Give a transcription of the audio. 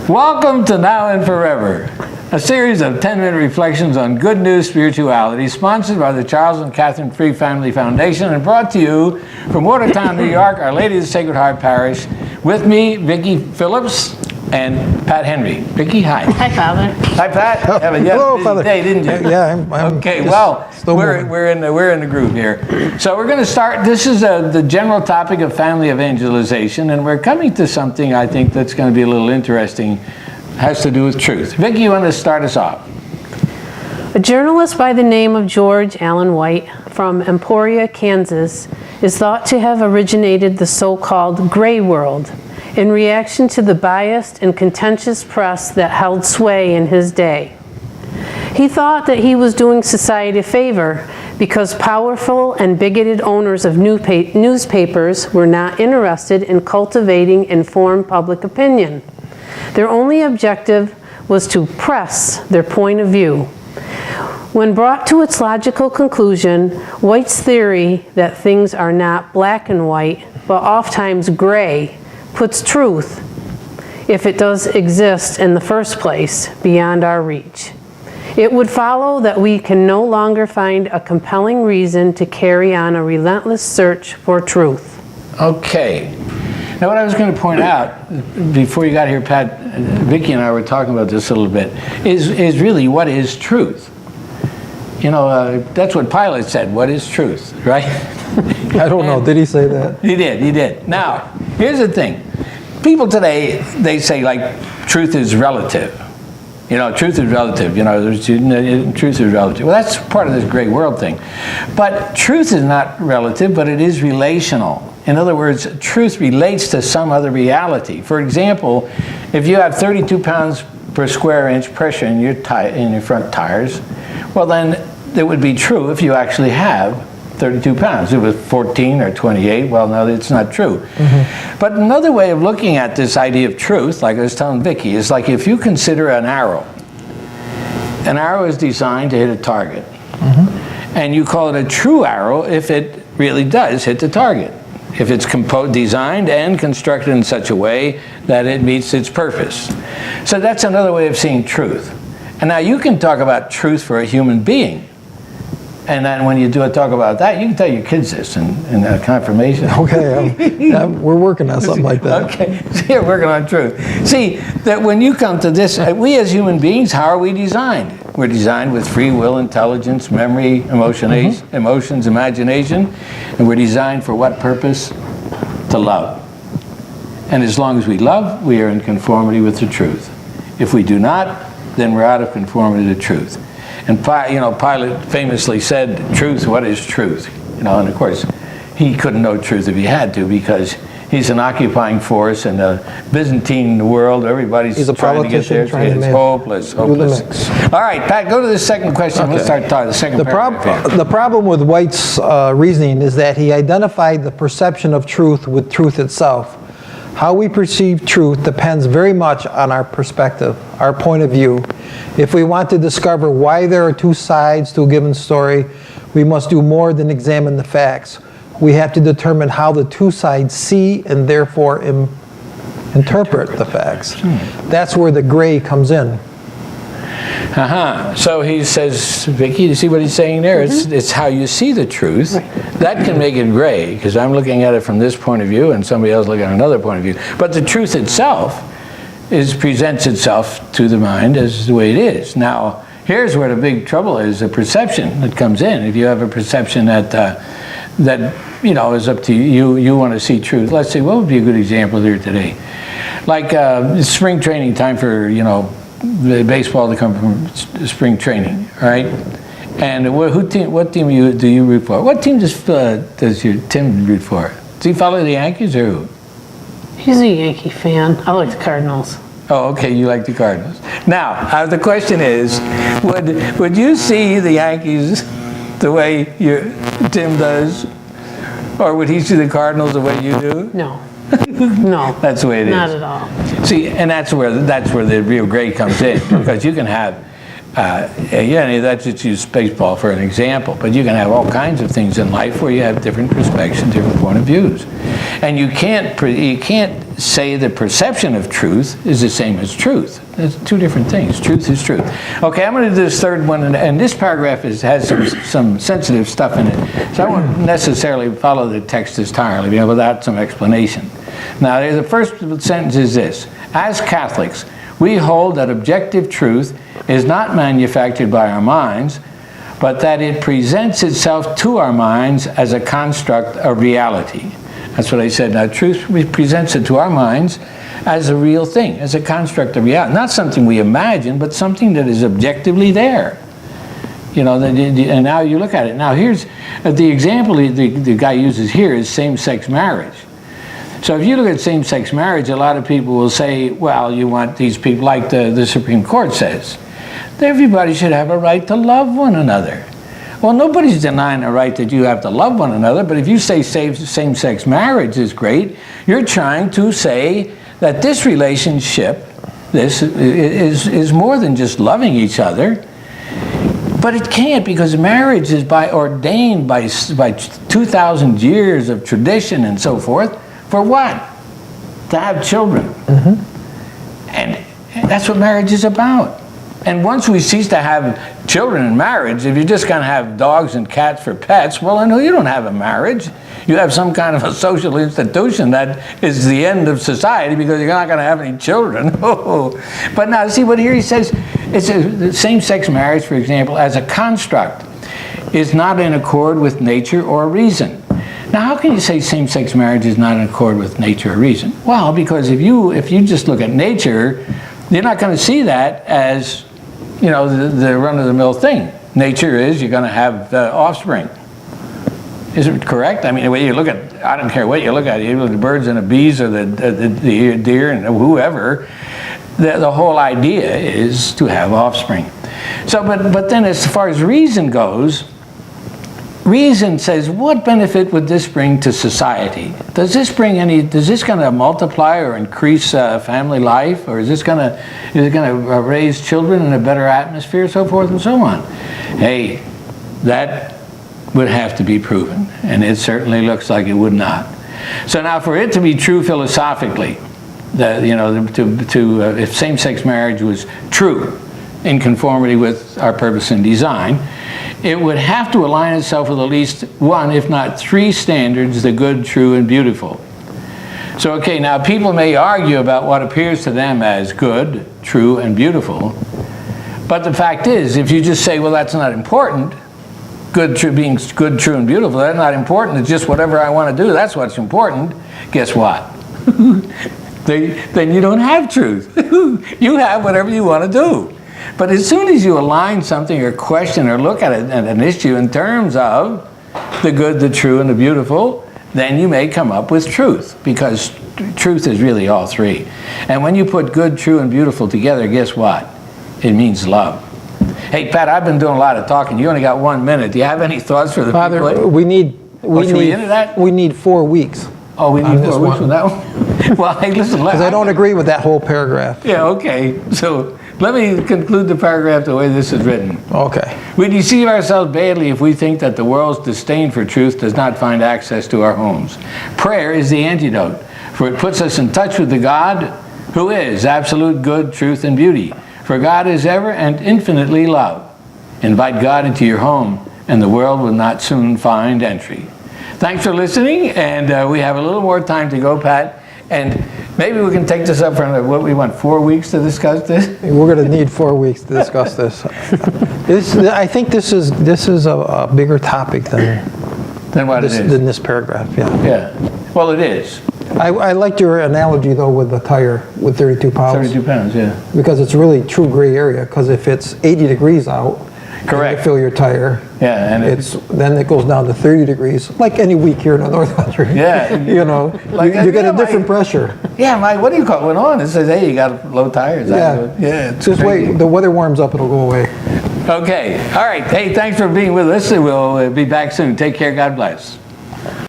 Welcome to Now and Forever, a series of 10-minute reflections on good news spirituality, sponsored by the Charles and Catherine Free Family Foundation and brought to you from Watertown, New York, Our Lady of the Sacred Heart Parish. With me, Vicki Phillips and Pat Henry. Vicki, hi. Hi, Father. Hi, Pat. Hello, Father. Day, didn't you? Yeah, I'm okay. Well, we're in the groove here. So we're going to start. This is the general topic of family evangelization, and we're coming to something I think that's going to be a little interesting. Has to do with truth. Vicki, you want to start us off? A journalist by the name of George Allen White from Emporia, Kansas, is thought to have originated the so-called gray world in reaction to the biased and contentious press that held sway in his day. He thought that he was doing society a favor because powerful and bigoted owners of newspapers were not interested in cultivating informed public opinion. Their only objective was to press their point of view. When brought to its logical conclusion, White's theory that things are not black and white, but oftentimes gray, puts truth, if it does exist in the first place, beyond our reach. It would follow that we can no longer find a compelling reason to carry on a relentless search for truth. Okay. Now, what I was going to point out before you got here, Pat, Vicki and I were talking about this a little bit, is really what is truth? You know, that's what Pilate said. What is truth, right? I don't know. Did he say that? He did. Now, here's the thing. People today, they say, like, truth is relative. You know, truth is relative. You know, truth is relative. Well, that's part of this great world thing. But truth is not relative, but it is relational. In other words, truth relates to some other reality. For example, if you have 32 pounds per square inch pressure in your front tires, well, then it would be true if you actually have 32 pounds. If it was 14 or 28, well, no, it's not true. Mm-hmm. But another way of looking at this idea of truth, like I was telling Vicki, is like if you consider an arrow. An arrow is designed to hit a target. Mm-hmm. And you call it a true arrow if it really does hit the target. If it's designed and constructed in such a way that it meets its purpose. So that's another way of seeing truth. And now you can talk about truth for a human being. And then when you talk about that, you can tell your kids this in confirmation. Okay, we're working on something like that. Okay, so you're working on truth. See, that when you come to this, we as human beings, how are we designed? We're designed with free will, intelligence, memory, emotions, imagination. And we're designed for what purpose? To love. And as long as we love, we are in conformity with the truth. If we do not, then we're out of conformity to truth. And Pilate famously said, "Truth, what is truth?" You know, and of course, he couldn't know truth if he had to, because he's an occupying force in the Byzantine world. Everybody's trying to get there. It's hopeless. All right, Pat, go to the second question. Okay. Let's start talking the second paragraph. The problem with White's reasoning is that he identified the perception of truth with truth itself. How we perceive truth depends very much on our perspective, our point of view. If we want to discover why there are two sides to a given story, we must do more than examine the facts. We have to determine how the two sides see and therefore interpret the facts. That's where the gray comes in. So he says, Vicki, you see what he's saying there? Mm-hmm. It's how you see the truth. Right. That can make it gray, because I'm looking at it from this point of view and somebody else looking at another point of view. But the truth itself presents itself to the mind as the way it is. Now, here's where the big trouble is, the perception that comes in. If you have a perception that is up to you, you want to see truth. Let's see, what would be a good example here today? Like spring training time for, the baseball to come from spring training, right? And what team do you root for? What team does your Tim root for? Does he follow the Yankees or who? He's a Yankee fan. I like the Cardinals. Oh, okay, you like the Cardinals. Now, the question is, would you see the Yankees the way Tim does? Or would he see the Cardinals the way you do? No. No. That's the way it is. Not at all. See, and that's where the real grade comes in, because you can have, that's just use baseball for an example, but you can have all kinds of things in life where you have different perspectives, different point of views, and you can't say the perception of truth is the same as truth. That's two different things. Truth is truth. Okay, I'm going to do this third one, and this paragraph has some sensitive stuff in it, so I won't necessarily follow the text entirely, without some explanation. Now, the first sentence is this: as Catholics, we hold that objective truth is not manufactured by our minds, but that it presents itself to our minds as a construct of reality. That's what I said. Now, truth presents it to our minds as a real thing, as a construct of reality. Not something we imagine, but something that is objectively there. And now you look at it. Now, here's the example the guy uses here is same-sex marriage. So if you look at same-sex marriage, a lot of people will say, well, you want these people, like the Supreme Court says, everybody should have a right to love one another. Well, nobody's denying the right that you have to love one another, but if you say same-sex marriage is great, you're trying to say that this relationship, this is more than just loving each other. But it can't, because marriage is ordained by 2,000 years of tradition and so forth. For what? To have children. Mm-hmm. And that's what marriage is about. And once we cease to have children in marriage, if you're just going to have dogs and cats for pets, well, I know you don't have a marriage. You have some kind of a social institution that is the end of society, because you're not going to have any children. But now, see what here he says, it's same-sex marriage, for example, as a construct, is not in accord with nature or reason. Now, how can you say same-sex marriage is not in accord with nature or reason? Well, because if you just look at nature, you're not going to see that as, the run-of-the-mill thing. Nature is you're going to have offspring. Is it correct? I mean, the way you look at, I don't care what you look at, either the birds and the bees or the deer and whoever, the whole idea is to have offspring. So, but then as far as reason goes, reason says, what benefit would this bring to society? Is this going to multiply or increase family life? Or is it going to raise children in a better atmosphere, so forth and so on? Hey, that would have to be proven, and it certainly looks like it would not. So now, for it to be true philosophically, if same-sex marriage was true in conformity with our purpose and design, it would have to align itself with at least one, if not three standards: the good, true, and beautiful. So, okay, now people may argue about what appears to them as good, true, and beautiful, but the fact is, if you just say, well, that's not important, being good, true, and beautiful, that's not important, it's just whatever I want to do, that's what's important, guess what? Then you don't have truth. You have whatever you want to do. But as soon as you align something or question or look at it, an issue in terms of the good, the true, and the beautiful, then you may come up with truth, because truth is really all three. And when you put good, true, and beautiful together, guess what? It means love. Hey, Pat, I've been doing a lot of talking. You only got 1 minute. Do you have any thoughts for the Father, people? we need 4 weeks. Oh, we need 4 weeks on that one? Well, hey, listen. Because I don't agree with that whole paragraph. Yeah, okay. So let me conclude the paragraph the way this is written. Okay. We deceive ourselves badly if we think that the world's disdain for truth does not find access to our homes. Prayer is the antidote, for it puts us in touch with the God who is absolute good, truth, and beauty. For God is ever and infinitely love. Invite God into your home, and the world will not soon find entry. Thanks for listening, and we have a little more time to go, Pat. And maybe we can take this up for another, 4 weeks to discuss this? We're going to need 4 weeks to discuss this. I think this is a bigger topic than this paragraph. Yeah. Yeah. Well, it is. I liked your analogy, though, with the tire with 32 pounds. 32 pounds, yeah. Because it's really true gray area. Because if it's 80 degrees out, correct, you fill your tire. Yeah, and then it goes down to 30 degrees, like any week here in the North Country. Yeah, you get a different pressure. Yeah, what do you call it? Went on? It says, hey, you got low tires. Yeah, just wait. The weather warms up, it'll go away. Okay, all right. Hey, thanks for being with us. We'll be back soon. Take care. God bless.